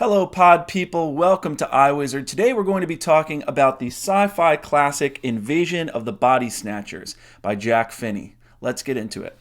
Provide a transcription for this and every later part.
Hello, pod people. Welcome to iWizard. Today we're going to be talking about the sci-fi classic Invasion of the Body Snatchers by Jack Finney. Let's get into it.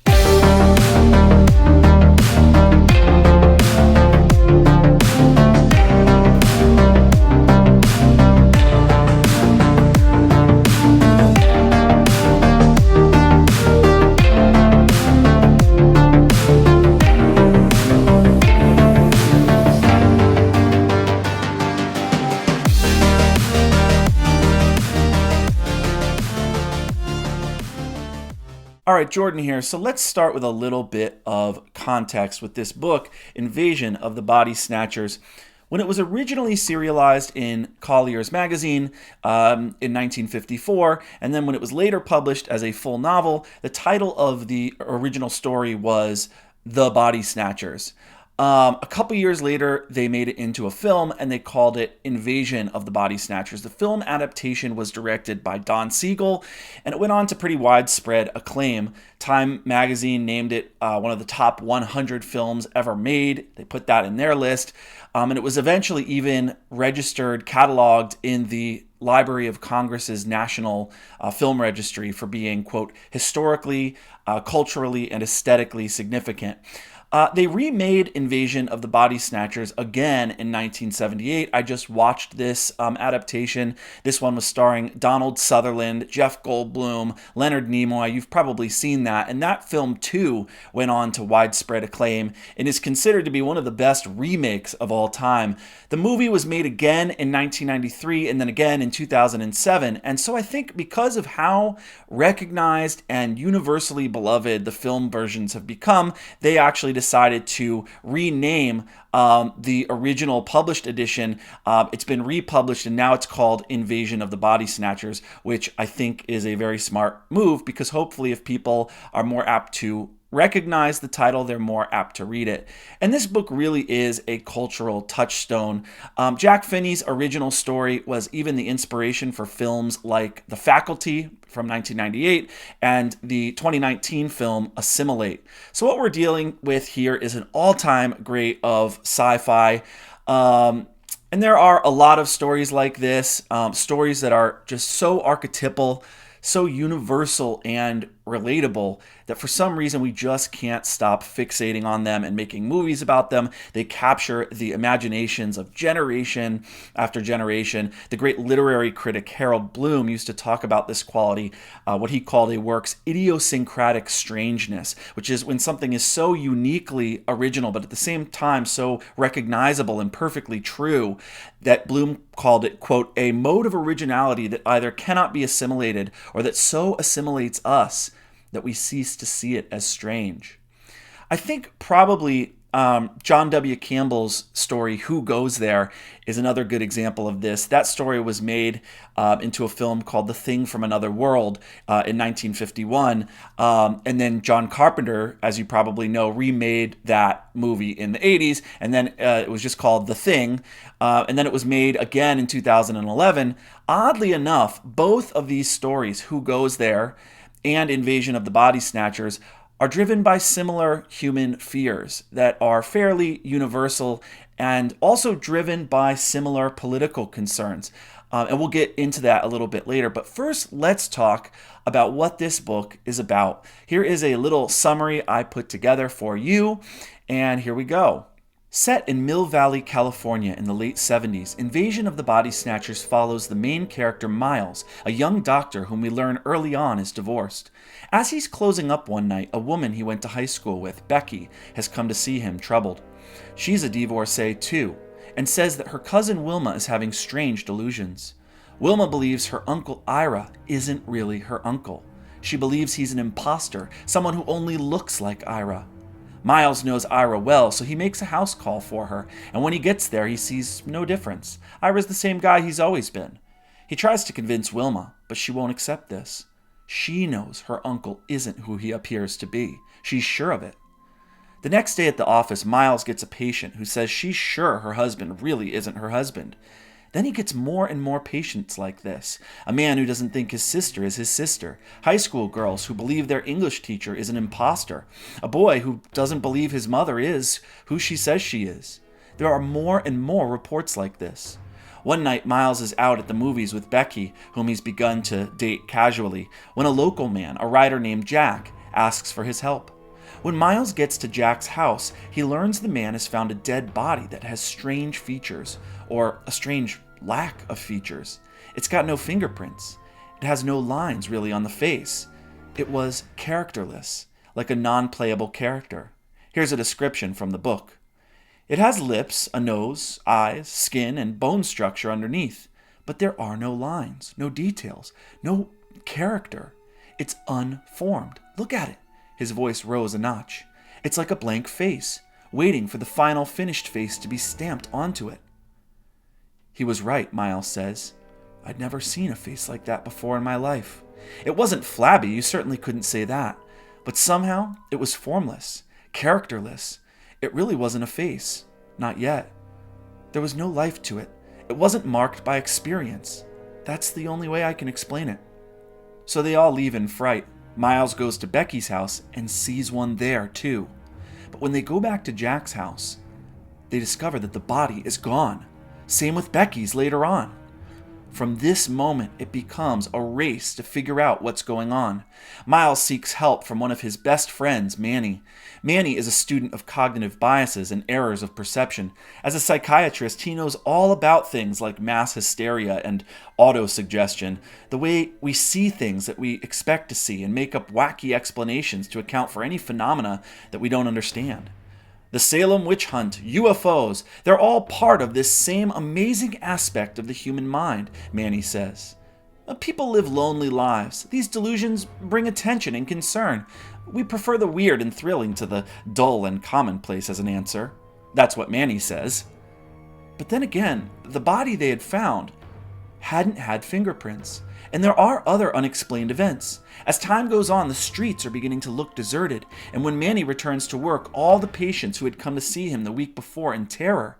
All right, Jordan here. So let's start with a little bit of context with this book, Invasion of the Body Snatchers. When it was originally serialized in Collier's magazine in 1954, and then when it was later published as a full novel, the title of the original story was The Body Snatchers. A couple years later, they made it into a film and they called it Invasion of the Body Snatchers. The film adaptation was directed by Don Siegel and it went on to pretty widespread acclaim. Time magazine named it one of the top 100 films ever made. They put that in their list. And it was eventually even registered, cataloged in the Library of Congress's National Film Registry for being, quote, historically, culturally, and aesthetically significant. They remade Invasion of the Body Snatchers again in 1978. I just watched this adaptation. This one was starring Donald Sutherland, Jeff Goldblum, Leonard Nimoy. You've probably seen that. And that film, too, went on to widespread acclaim and is considered to be one of the best remakes of all time. The movie was made again in 1993 and then again in 2007. And so I think because of how recognized and universally beloved the film versions have become, they actually decided to rename the original published edition. It's been republished and now it's called Invasion of the Body Snatchers, which I think is a very smart move because hopefully if people are more apt to recognize the title, they're more apt to read it. And this book really is a cultural touchstone. Jack Finney's original story was even the inspiration for films like The Faculty from 1998 and the 2019 film Assimilate. So what we're dealing with here is an all-time great of sci-fi. And there are a lot of stories like this, stories that are just so archetypal, so universal and relatable that for some reason we just can't stop fixating on them and making movies about them. They capture the imaginations of generation after generation. The great literary critic Harold Bloom used to talk about this quality, what he called a work's idiosyncratic strangeness, which is when something is so uniquely original but at the same time so recognizable and perfectly true that Bloom called it, quote, a mode of originality that either cannot be assimilated or that so assimilates us that we cease to see it as strange. I think probably John W. Campbell's story, Who Goes There, is another good example of this. That story was made into a film called The Thing from Another World in 1951. And then John Carpenter, as you probably know, remade that movie in the 80s. And then it was just called The Thing. And then it was made again in 2011. Oddly enough, both of these stories, Who Goes There and Invasion of the Body Snatchers, are driven by similar human fears that are fairly universal and also driven by similar political concerns. And we'll get into that a little bit later. But first, let's talk about what this book is about. Here is a little summary I put together for you, and here we go. Set in Mill Valley, California in the late 70s, Invasion of the Body Snatchers follows the main character Miles, a young doctor whom we learn early on is divorced. As he's closing up one night, a woman he went to high school with, Becky, has come to see him troubled. She's a divorcee too, and says that her cousin Wilma is having strange delusions. Wilma believes her uncle Ira isn't really her uncle. She believes he's an imposter, someone who only looks like Ira. Miles knows Ira well, so he makes a house call for her, and when he gets there, he sees no difference. Ira's the same guy he's always been. He tries to convince Wilma, but she won't accept this. She knows her uncle isn't who he appears to be. She's sure of it. The next day at the office, Miles gets a patient who says she's sure her husband really isn't her husband. Then he gets more and more patients like this. A man who doesn't think his sister is his sister. High school girls who believe their English teacher is an imposter. A boy who doesn't believe his mother is who she says she is. There are more and more reports like this. One night, Miles is out at the movies with Becky, whom he's begun to date casually, when a local man, a writer named Jack, asks for his help. When Miles gets to Jack's house, he learns the man has found a dead body that has strange features, or a strange lack of features. It's got no fingerprints. It has no lines really on the face. It was characterless, like a non-playable character. Here's a description from the book. It has lips, a nose, eyes, skin, and bone structure underneath, but there are no lines, no details, no character. It's unformed. Look at it. His voice rose a notch. It's like a blank face, waiting for the final finished face to be stamped onto it. He was right, Miles says. I'd never seen a face like that before in my life. It wasn't flabby, you certainly couldn't say that. But somehow, it was formless, characterless. It really wasn't a face. Not yet. There was no life to it. It wasn't marked by experience. That's the only way I can explain it. So they all leave in fright. Miles goes to Becky's house and sees one there, too. But when they go back to Jack's house, they discover that the body is gone. Same with Becky's later on. From this moment, it becomes a race to figure out what's going on. Miles seeks help from one of his best friends, Manny. Manny is a student of cognitive biases and errors of perception. As a psychiatrist, he knows all about things like mass hysteria and autosuggestion, the way we see things that we expect to see and make up wacky explanations to account for any phenomena that we don't understand. The Salem witch hunt, UFOs, they're all part of this same amazing aspect of the human mind, Manny says. People live lonely lives. These delusions bring attention and concern. We prefer the weird and thrilling to the dull and commonplace as an answer. That's what Manny says. But then again, the body they had found hadn't had fingerprints. And there are other unexplained events. As time goes on, the streets are beginning to look deserted, and when Manny returns to work, all the patients who had come to see him the week before in terror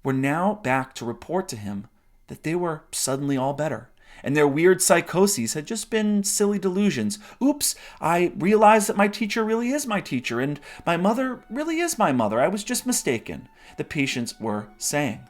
were now back to report to him that they were suddenly all better, and their weird psychoses had just been silly delusions. Oops, I realized that my teacher really is my teacher, and my mother really is my mother. I was just mistaken, the patients were saying.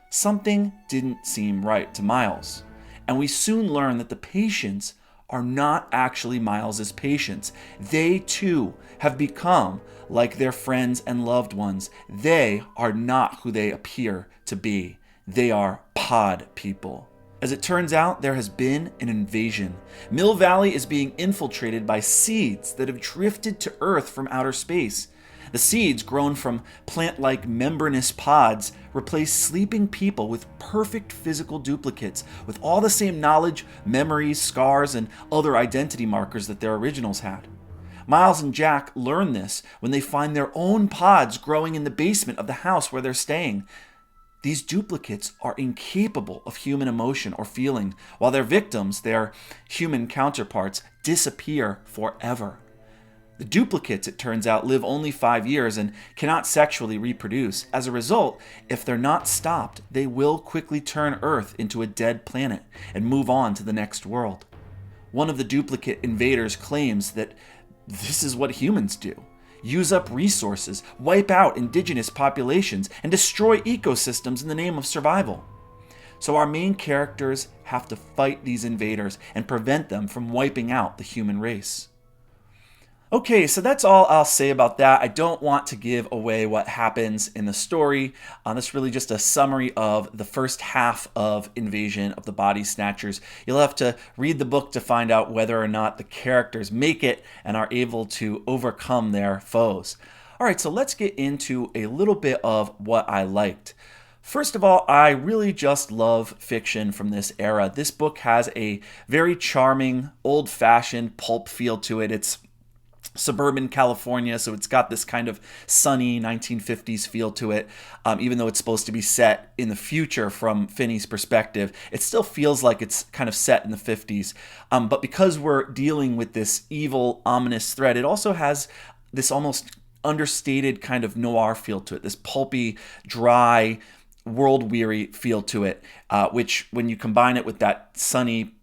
Something didn't seem right to Miles. And we soon learn that the patients are not actually Miles's patients. They too have become like their friends and loved ones. They are not who they appear to be. They are pod people. As it turns out, there has been an invasion. Mill Valley is being infiltrated by seeds that have drifted to Earth from outer space. The seeds, grown from plant-like membranous pods, replace sleeping people with perfect physical duplicates, with all the same knowledge, memories, scars, and other identity markers that their originals had. Miles and Jack learn this when they find their own pods growing in the basement of the house where they're staying. These duplicates are incapable of human emotion or feeling, while their victims, their human counterparts, disappear forever. The duplicates, it turns out, live only 5 years and cannot sexually reproduce. As a result, if they're not stopped, they will quickly turn Earth into a dead planet and move on to the next world. One of the duplicate invaders claims that this is what humans do. Use up resources, wipe out indigenous populations, and destroy ecosystems in the name of survival. So our main characters have to fight these invaders and prevent them from wiping out the human race. Okay, so that's all I'll say about that. I don't want to give away what happens in the story. That's really just a summary of the first half of Invasion of the Body Snatchers. You'll have to read the book to find out whether or not the characters make it and are able to overcome their foes. All right, so let's get into a little bit of what I liked. First of all, I really just love fiction from this era. This book has a very charming, old-fashioned pulp feel to it. It's suburban California, so it's got this kind of sunny 1950s feel to it. Even though it's supposed to be set in the future from Finney's perspective, it still feels like it's kind of set in the 50s. But because we're dealing with this evil, ominous threat, it also has this almost understated kind of noir feel to it, this pulpy, dry, world-weary feel to it, which when you combine it with that sunny,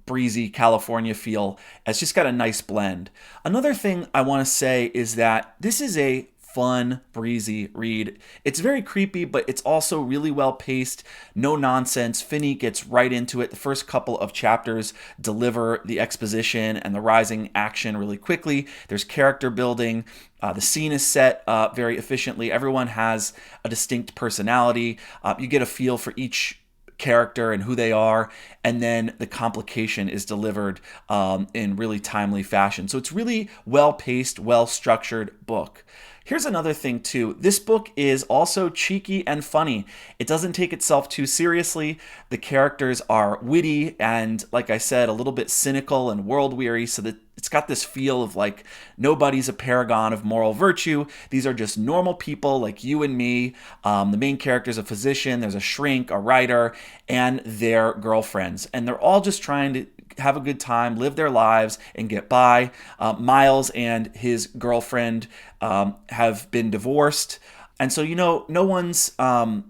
breezy California feel, it's just got a nice blend. Another thing I want to say is that this is a fun, breezy read. It's very creepy, but it's also really well paced, no nonsense. Finney gets right into it. The first couple of chapters deliver the exposition and the rising action really quickly. There's character building. The scene is set very efficiently. Everyone has a distinct personality. You get a feel for each character and who they are, and then the complication is delivered in really timely fashion. So it's really well-paced, well-structured book. Here's another thing too. This book is also cheeky and funny. It doesn't take itself too seriously. The characters are witty and, like I said, a little bit cynical and world-weary, so that it's got this feel of like nobody's a paragon of moral virtue. These are just normal people like you and me. The main character is a physician. There's a shrink, a writer, and their girlfriends. And they're all just trying to have a good time, live their lives, and get by. Miles and his girlfriend have been divorced. And so, no one's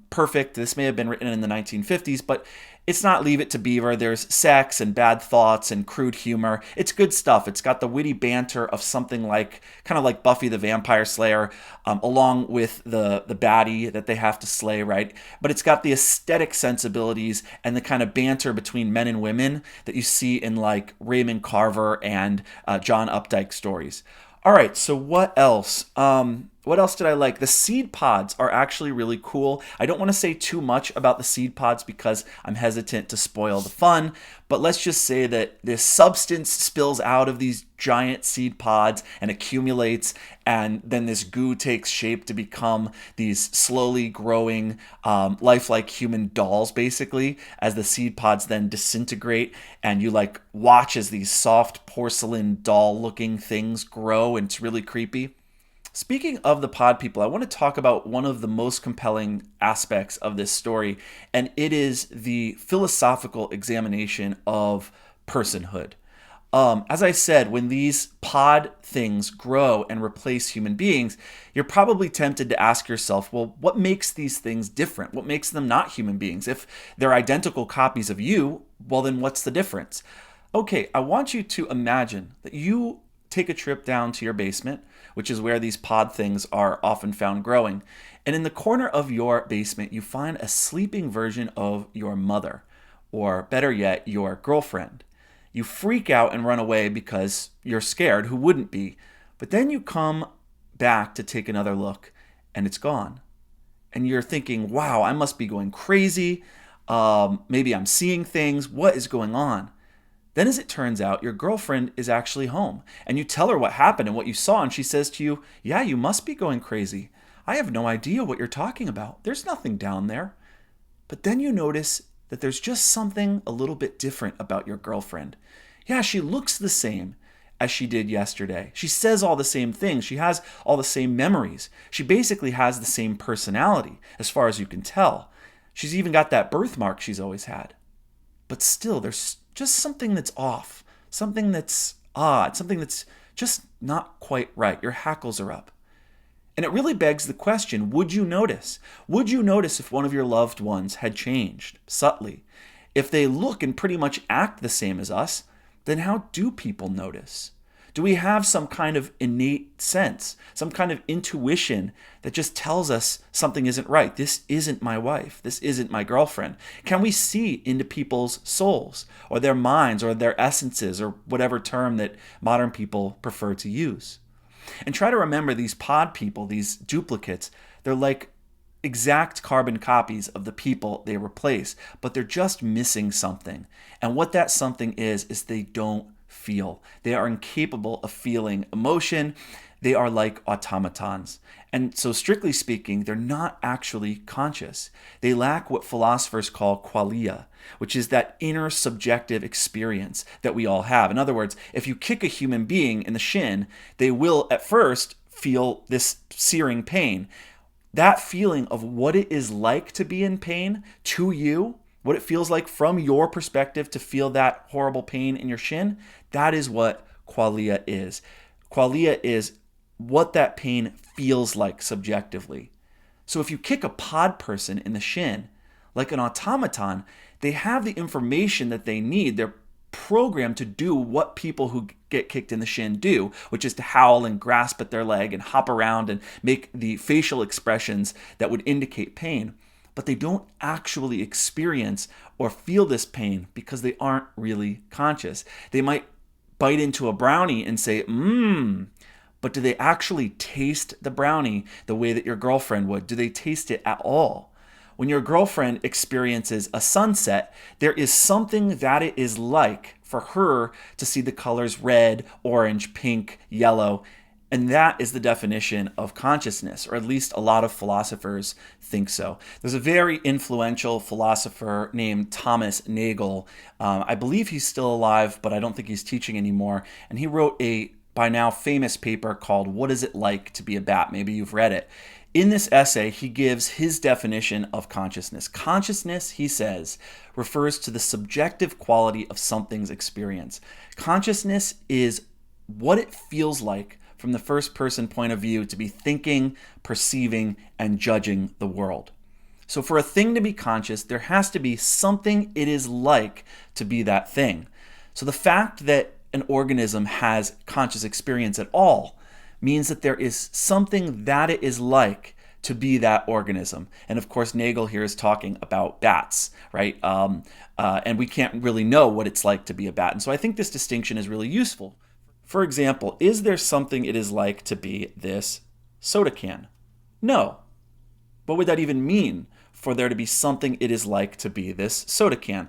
perfect. This may have been written in the 1950s, but it's not Leave It to Beaver. There's sex and bad thoughts and crude humor. It's good stuff. It's got the witty banter of something like, kind of like Buffy the Vampire Slayer, along with the baddie that they have to slay, right? But it's got the aesthetic sensibilities and the kind of banter between men and women that you see in like Raymond Carver and John Updike stories. All right, so what else? What else did I like? The seed pods are actually really cool. I don't want to say too much about the seed pods because I'm hesitant to spoil the fun, but let's just say that this substance spills out of these giant seed pods and accumulates, and then this goo takes shape to become these slowly growing, lifelike human dolls, basically, as the seed pods then disintegrate, and you like watch as these soft porcelain doll-looking things grow, and it's really creepy. Speaking of the pod people, I want to talk about one of the most compelling aspects of this story, and it is the philosophical examination of personhood. As I said, when these pod things grow and replace human beings, you're probably tempted to ask yourself, well, what makes these things different? What makes them not human beings? If they're identical copies of you, well, then what's the difference? Okay, I want you to imagine that you take a trip down to your basement, which is where these pod things are often found growing. And in the corner of your basement, you find a sleeping version of your mother, or better yet, your girlfriend. You freak out and run away because you're scared. Who wouldn't be? But then you come back to take another look, and it's gone. And you're thinking, wow, I must be going crazy. Maybe I'm seeing things. What is going on? Then, as it turns out, your girlfriend is actually home, and you tell her what happened and what you saw, and she says to you, yeah, you must be going crazy. I have no idea what you're talking about. There's nothing down there. But then you notice that there's just something a little bit different about your girlfriend. Yeah, she looks the same as she did yesterday. She says all the same things. She has all the same memories. She basically has the same personality, as far as you can tell. She's even got that birthmark she's always had. But still, there's just something that's off, something that's odd, something that's just not quite right. Your hackles are up. And it really begs the question, would you notice? Would you notice if one of your loved ones had changed subtly? If they look and pretty much act the same as us, then how do people notice? Do we have some kind of innate sense, some kind of intuition that just tells us something isn't right? This isn't my wife. This isn't my girlfriend. Can we see into people's souls or their minds or their essences or whatever term that modern people prefer to use? And try to remember these pod people, these duplicates, they're like exact carbon copies of the people they replace, but they're just missing something. And what that something is they don't feel. They are incapable of feeling emotion. They are like automatons. And so strictly speaking, they're not actually conscious. They lack what philosophers call qualia, which is that inner subjective experience that we all have. In other words, if you kick a human being in the shin, they will at first feel this searing pain. That feeling of what it is like to be in pain to you, what it feels like from your perspective to feel that horrible pain in your shin, that is what qualia is. Qualia is what that pain feels like subjectively. So if you kick a pod person in the shin, like an automaton, they have the information that they need. They're programmed to do what people who get kicked in the shin do, which is to howl and grasp at their leg and hop around and make the facial expressions that would indicate pain. But they don't actually experience or feel this pain because they aren't really conscious. They might bite into a brownie and say, but do they actually taste the brownie the way that your girlfriend would? Do they taste it at all? When your girlfriend experiences a sunset, there is something that it is like for her to see the colors red, orange, pink, yellow. And that is the definition of consciousness, or at least a lot of philosophers think so. There's a very influential philosopher named Thomas Nagel. I believe he's still alive, but I don't think he's teaching anymore. And he wrote a, by now, famous paper called What Is It Like to Be a Bat? Maybe you've read it. In this essay, he gives his definition of consciousness. Consciousness, he says, refers to the subjective quality of something's experience. Consciousness is what it feels like from the first person point of view to be thinking, perceiving, and judging the world. So for a thing to be conscious, there has to be something it is like to be that thing. So the fact that an organism has conscious experience at all means that there is something that it is like to be that organism. And of course, Nagel here is talking about bats, right? And we can't really know what it's like to be a bat. And so I think this distinction is really useful. For example, is there something it is like to be this soda can? No. What would that even mean for there to be something it is like to be this soda can?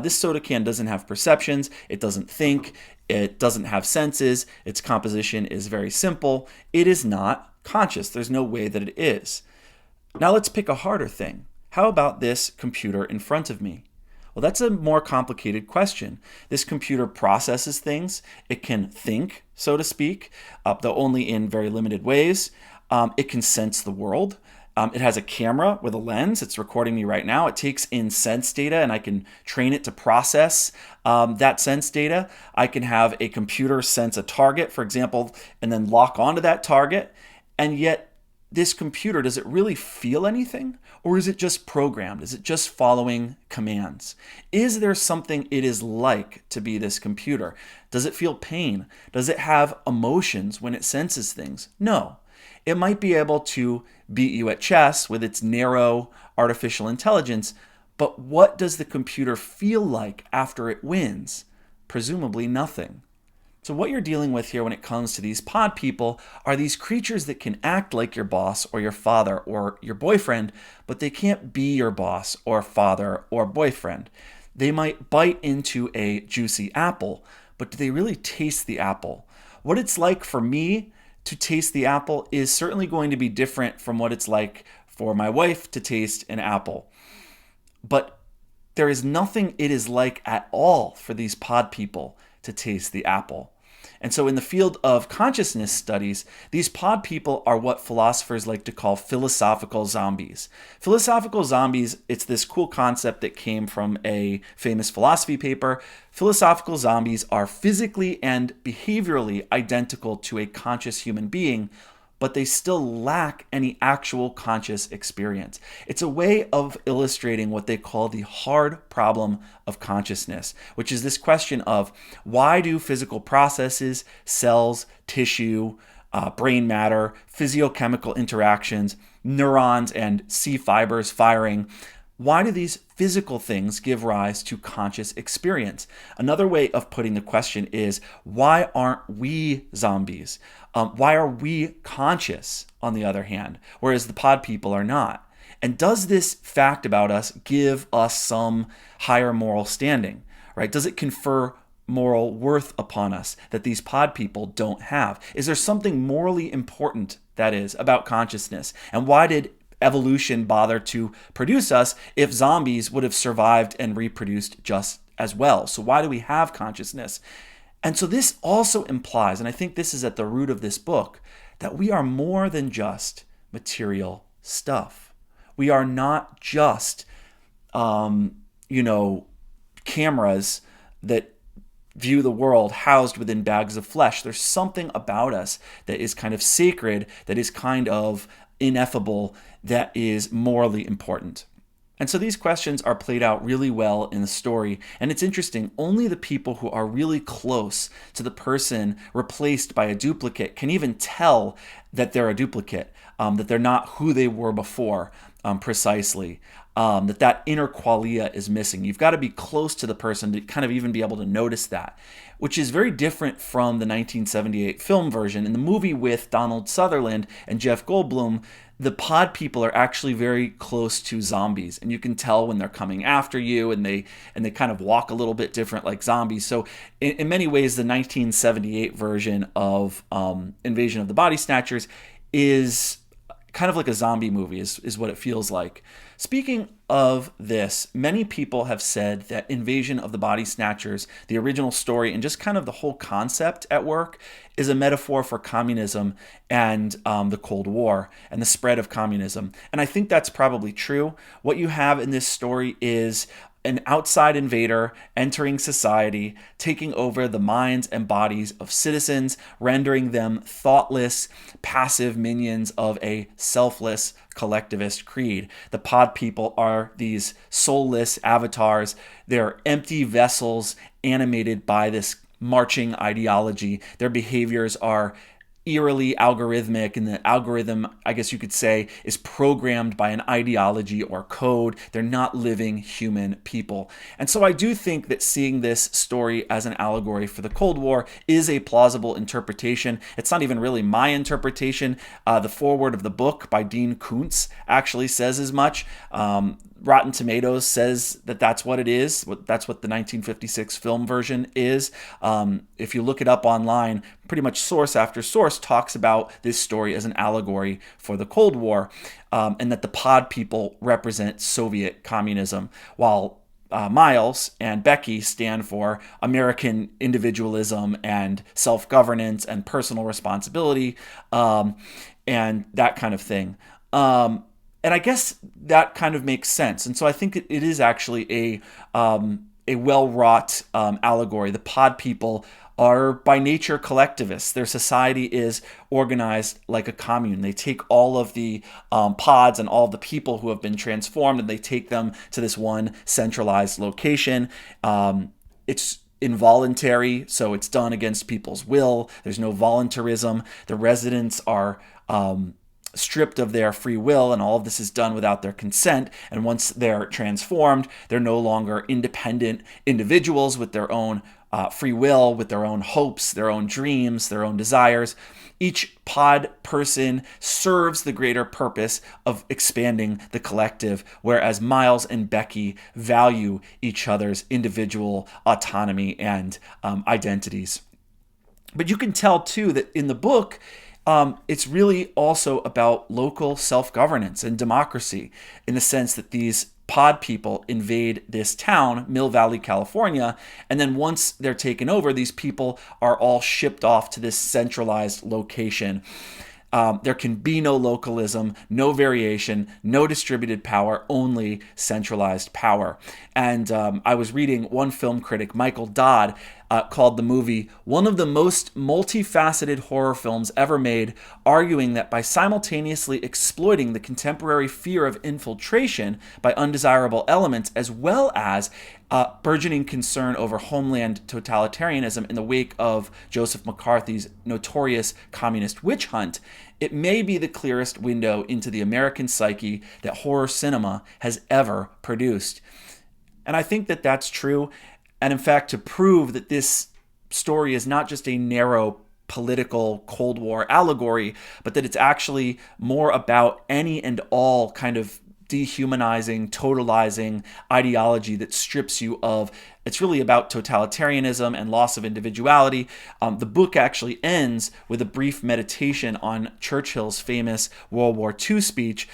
This soda can doesn't have perceptions, it doesn't think, it doesn't have senses, its composition is very simple. It is not conscious. There's no way that it is. Now let's pick a harder thing. How about this computer in front of me? Well, that's a more complicated question. This computer processes things. It can think, so to speak, though only in very limited ways. It can sense the world. It has a camera with a lens. It's recording me right now. It takes in sense data, and I can train it to process that sense data. I can have a computer sense a target, for example, and then lock onto that target. And yet, this computer, does it really feel anything? Or is it just programmed? Is it just following commands? Is there something it is like to be this computer? Does it feel pain? Does it have emotions when it senses things? No. It might be able to beat you at chess with its narrow artificial intelligence, but what does the computer feel like after it wins? Presumably nothing. So what you're dealing with here when it comes to these pod people are these creatures that can act like your boss or your father or your boyfriend, but they can't be your boss or father or boyfriend. They might bite into a juicy apple, but do they really taste the apple? What it's like for me to taste the apple is certainly going to be different from what it's like for my wife to taste an apple. But there is nothing it is like at all for these pod people to taste the apple. And so in the field of consciousness studies, these pod people are what philosophers like to call philosophical zombies. Philosophical zombies, it's this cool concept that came from a famous philosophy paper. Philosophical zombies are physically and behaviorally identical to a conscious human being, but they still lack any actual conscious experience. It's a way of illustrating what they call the hard problem of consciousness, which is this question of why do physical processes, cells, tissue, brain matter, physiochemical interactions, neurons and C fibers firing, why do these physical things give rise to conscious experience? Another way of putting the question is, why aren't we zombies? Why are we conscious, on the other hand, whereas the pod people are not? And does this fact about us give us some higher moral standing, right? Does it confer moral worth upon us that these pod people don't have? Is there something morally important, that is, about consciousness? And why did evolution bother to produce us if zombies would have survived and reproduced just as well? So why do we have consciousness? And so this also implies, and I think this is at the root of this book, that we are more than just material stuff. We are not just, cameras that view the world housed within bags of flesh. There's something about us that is kind of sacred, that is kind of ineffable, that is morally important. And so these questions are played out really well in the story. And it's interesting, only the people who are really close to the person replaced by a duplicate can even tell that they're a duplicate, that they're not who they were before precisely. That inner qualia is missing. You've got to be close to the person to kind of even be able to notice that, which is very different from the 1978 film version. In the movie with Donald Sutherland and Jeff Goldblum, the pod people are actually very close to zombies, and you can tell when they're coming after you, and they kind of walk a little bit different like zombies. So in many ways, the 1978 version of Invasion of the Body Snatchers is kind of like a zombie movie is what it feels like. Speaking of this, many people have said that Invasion of the Body Snatchers, the original story, and just kind of the whole concept at work, is a metaphor for communism and the Cold War and the spread of communism. And I think that's probably true. What you have in this story is an outside invader entering society, taking over the minds and bodies of citizens, rendering them thoughtless, passive minions of a selfless collectivist creed. The pod people are these soulless avatars. They're empty vessels animated by this marching ideology. Their behaviors are eerily algorithmic, and the algorithm, I guess you could say, is programmed by an ideology or code. They're not living human people. And so I do think that seeing this story as an allegory for the Cold War is a plausible interpretation. It's not even really my interpretation. The foreword of the book by Dean Koontz actually says as much. Rotten Tomatoes says that that's what it is. That's what the 1956 film version is. If you look it up online, pretty much source after source talks about this story as an allegory for the Cold War, and that the pod people represent Soviet communism, while Miles and Becky stand for American individualism and self-governance and personal responsibility, and that kind of thing. And I guess that kind of makes sense. And so I think it is actually a well-wrought allegory. The pod people are by nature collectivists. Their society is organized like a commune. They take all of the pods and all of the people who have been transformed, and they take them to this one centralized location. It's involuntary, so it's done against people's will. There's no voluntarism. The residents are stripped of their free will, and all of this is done without their consent. And once they're transformed, they're no longer independent individuals with their own free will, with their own hopes, their own dreams, their own desires. Each pod person serves the greater purpose of expanding the collective, whereas Miles and Becky value each other's individual autonomy and identities. But you can tell, too, that in the book, it's really also about local self-governance and democracy, in the sense that these pod people invade this town, Mill Valley, California, and then once they're taken over, these people are all shipped off to this centralized location. There can be no localism, no variation, no distributed power, only centralized power. And I was reading one film critic, Michael Dodd, called the movie one of the most multifaceted horror films ever made, arguing that by simultaneously exploiting the contemporary fear of infiltration by undesirable elements, as well as burgeoning concern over homeland totalitarianism in the wake of Joseph McCarthy's notorious communist witch hunt, it may be the clearest window into the American psyche that horror cinema has ever produced. And I think that that's true. And in fact, to prove that this story is not just a narrow political Cold War allegory, but that it's actually more about any and all kind of dehumanizing, totalizing ideology that strips you of, it's really about totalitarianism and loss of individuality. The book actually ends with a brief meditation on Churchill's famous World War II speech.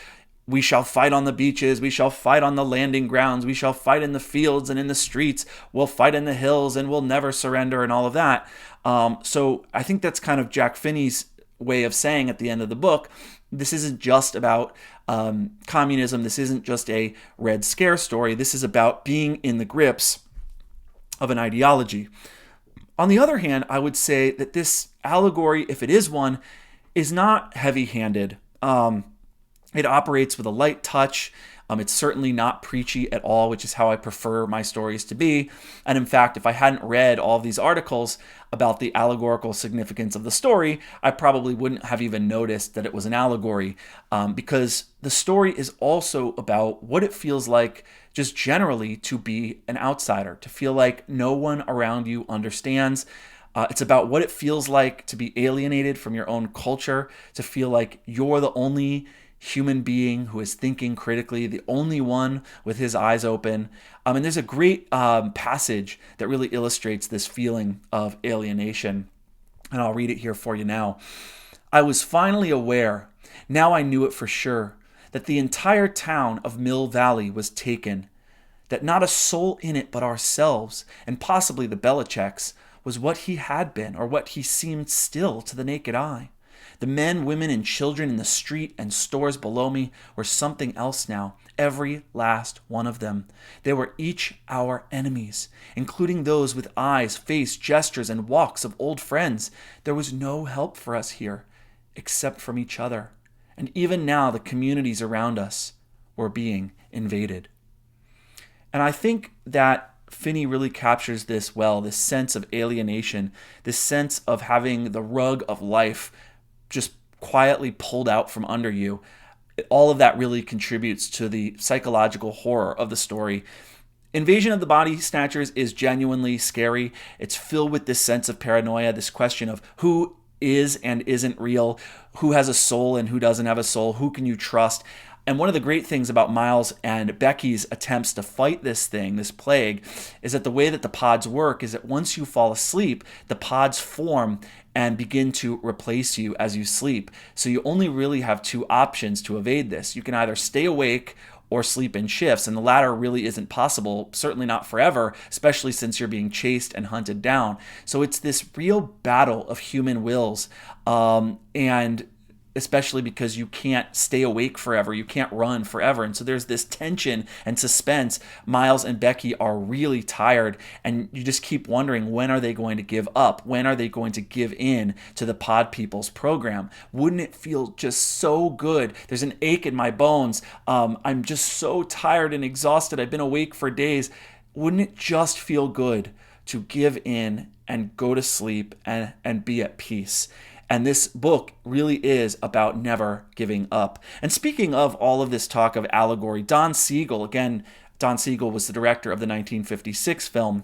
We shall fight on the beaches, we shall fight on the landing grounds, we shall fight in the fields and in the streets, we'll fight in the hills and we'll never surrender, and all of that. So I think that's kind of Jack Finney's way of saying at the end of the book, this isn't just about communism, this isn't just a Red Scare story, this is about being in the grips of an ideology. On the other hand, I would say that this allegory, if it is one, is not heavy-handed. It operates with a light touch. It's certainly not preachy at all, which is how I prefer my stories to be. And in fact, if I hadn't read all of these articles about the allegorical significance of the story, I probably wouldn't have even noticed that it was an allegory, because the story is also about what it feels like just generally to be an outsider, to feel like no one around you understands. It's about what it feels like to be alienated from your own culture, to feel like you're the only human being who is thinking critically, the only one with his eyes open. And there's a great passage that really illustrates this feeling of alienation. And I'll read it here for you now. I was finally aware, now I knew it for sure, that the entire town of Mill Valley was taken, that not a soul in it but ourselves, and possibly the Belichicks, was what he had been, or what he seemed still to the naked eye. The men, women, and children in the street and stores below me were something else now, every last one of them. They were each our enemies, including those with eyes, face, gestures, and walks of old friends. There was no help for us here, except from each other. And even now the communities around us were being invaded. And I think that Finney really captures this well, this sense of alienation, this sense of having the rug of life just quietly pulled out from under you. All of that really contributes to the psychological horror of the story. Invasion of the Body Snatchers is genuinely scary. It's filled with this sense of paranoia, this question of who is and isn't real, who has a soul and who doesn't have a soul, who can you trust? And one of the great things about Miles and Becky's attempts to fight this thing, this plague, is that the way that the pods work is that once you fall asleep, the pods form and begin to replace you as you sleep. So you only really have two options to evade this. You can either stay awake or sleep in shifts, and the latter really isn't possible, certainly not forever, especially since you're being chased and hunted down. So it's this real battle of human wills, and especially because you can't stay awake forever, you can't run forever. And so there's this tension and suspense. Miles and Becky are really tired, and you just keep wondering, when are they going to give up? When are they going to give in to the Pod People's program? Wouldn't it feel just so good? There's an ache in my bones. I'm just so tired and exhausted. I've been awake for days. Wouldn't it just feel good to give in and go to sleep and be at peace? And this book really is about never giving up. And speaking of all of this talk of allegory, Don Siegel was the director of the 1956 film.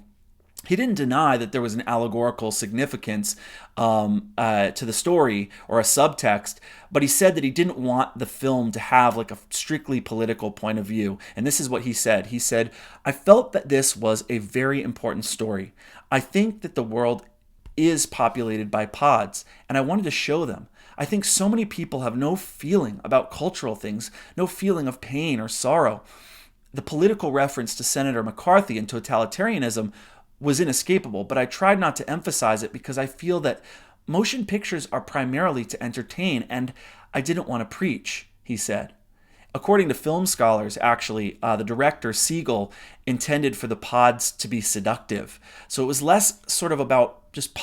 He didn't deny that there was an allegorical significance to the story or a subtext, but he said that he didn't want the film to have like a strictly political point of view. And this is what he said. He said, I felt that this was a very important story. I think that the world is populated by pods, and I wanted to show them. I think so many people have no feeling about cultural things, no feeling of pain or sorrow. The political reference to Senator McCarthy and totalitarianism was inescapable, but I tried not to emphasize it because I feel that motion pictures are primarily to entertain, and I didn't want to preach, he said. According to film scholars, actually, the director, Siegel, intended for the pods to be seductive. So it was less sort of about just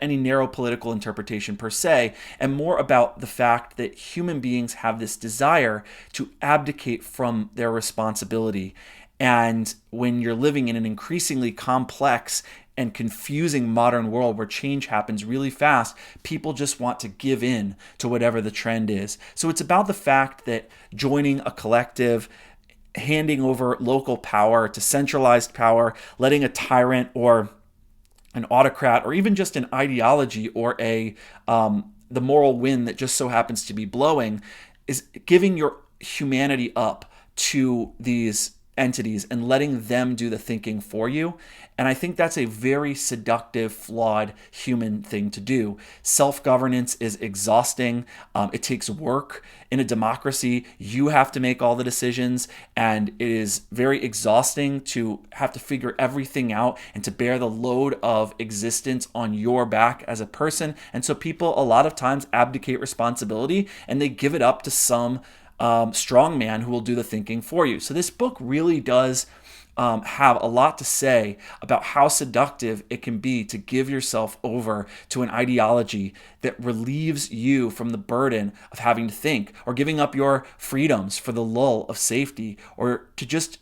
any narrow political interpretation per se, and more about the fact that human beings have this desire to abdicate from their responsibility. And when you're living in an increasingly complex and confusing modern world where change happens really fast, people just want to give in to whatever the trend is. So it's about the fact that joining a collective, handing over local power to centralized power, letting a tyrant or an autocrat or even just an ideology or the moral wind that just so happens to be blowing is giving your humanity up to these entities and letting them do the thinking for you. And I think that's a very seductive, flawed human thing to do. Self-governance is exhausting. It takes work. In a democracy, you have to make all the decisions, and it is very exhausting to have to figure everything out and to bear the load of existence on your back as a person. And so people a lot of times abdicate responsibility and they give it up to some strong man who will do the thinking for you. So this book really does have a lot to say about how seductive it can be to give yourself over to an ideology that relieves you from the burden of having to think, or giving up your freedoms for the lull of safety, or to just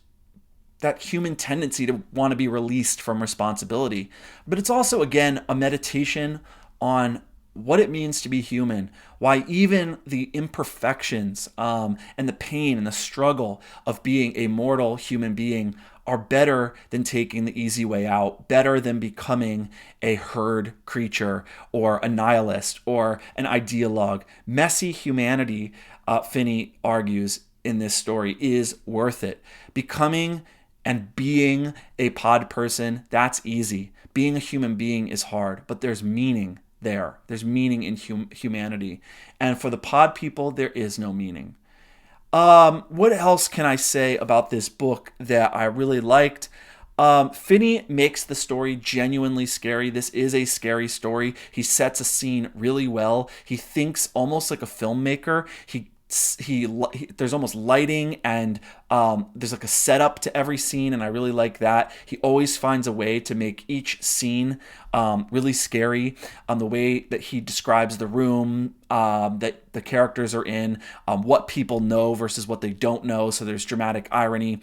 that human tendency to want to be released from responsibility. But it's also, again, a meditation on what it means to be human, why even the imperfections and the pain and the struggle of being a mortal human being are better than taking the easy way out, better than becoming a herd creature or a nihilist or an ideologue. Messy humanity, Finney argues in this story, is worth it. Becoming and being a pod person, that's easy. Being a human being is hard, but there's meaning there. There's meaning in humanity. And for the pod people, there is no meaning. What else can I say about this book that I really liked? Finney makes the story genuinely scary. This is a scary story. He sets a scene really well. He thinks almost like a filmmaker. There's almost lighting, and there's like a setup to every scene, and I really like that. He always finds a way to make each scene really scary. The way that he describes the room that the characters are in, what people know versus what they don't know, so there's dramatic irony.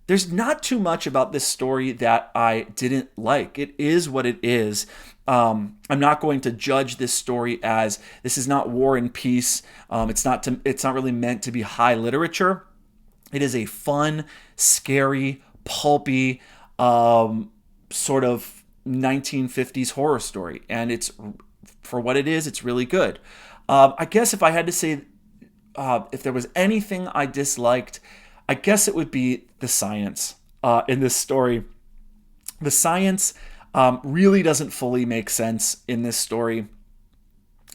There's not too much about this story that I didn't like. It is what it is. I'm not going to judge this story as this is not War and Peace. It's not really meant to be high literature. It is a fun, scary, pulpy, sort of 1950s horror story, and it's, for what it is, it's really good. I guess if I had to say, if there was anything I disliked, I guess it would be the science in this story. The science really doesn't fully make sense in this story.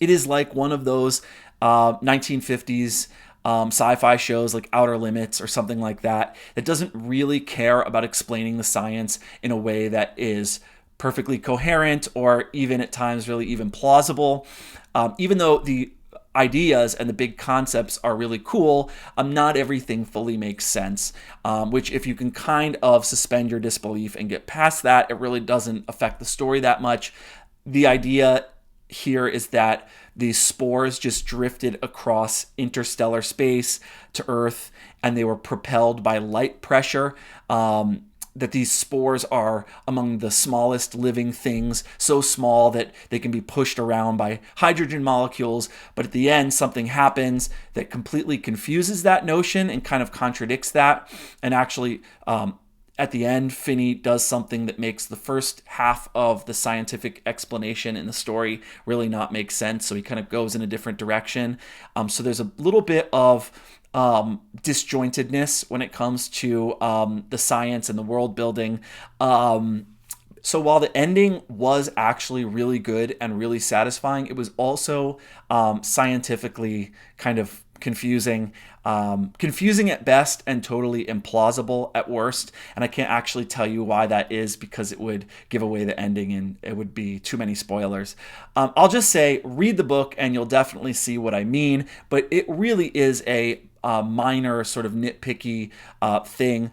It is like one of those 1950s sci-fi shows like Outer Limits or something like that doesn't really care about explaining the science in a way that is perfectly coherent or even at times really even plausible. Even though the ideas and the big concepts are really cool, not everything fully makes sense, which if you can kind of suspend your disbelief and get past that, it really doesn't affect the story that much. The idea here is that these spores just drifted across interstellar space to Earth, and they were propelled by light pressure. That these spores are among the smallest living things, so small that they can be pushed around by hydrogen molecules. But at the end, something happens that completely confuses that notion and kind of contradicts that. And actually, at the end, Finney does something that makes the first half of the scientific explanation in the story really not make sense. So he kind of goes in a different direction. So there's a little bit of disjointedness when it comes to the science and the world building. So while the ending was actually really good and really satisfying, it was also scientifically kind of confusing at best and totally implausible at worst. And I can't actually tell you why that is because it would give away the ending and it would be too many spoilers. I'll just say read the book and you'll definitely see what I mean, but it really is a minor sort of nitpicky thing.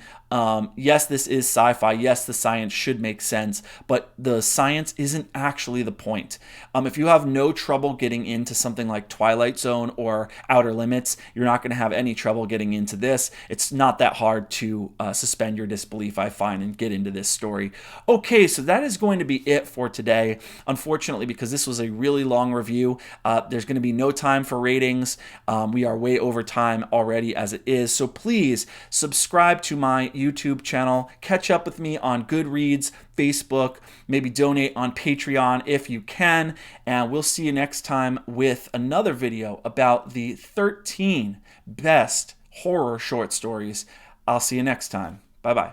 Yes, this is sci-fi. Yes, the science should make sense, but the science isn't actually the point. If you have no trouble getting into something like Twilight Zone or Outer Limits, you're not going to have any trouble getting into this. It's not that hard to suspend your disbelief, I find, and get into this story. Okay, so that is going to be it for today. Unfortunately, because this was a really long review, there's going to be no time for ratings. We are way over time already as it is. So please subscribe to my YouTube channel, catch up with me on Goodreads, Facebook, maybe donate on Patreon if you can, and we'll see you next time with another video about the 13 best horror short stories. I'll see you next time. Bye-bye.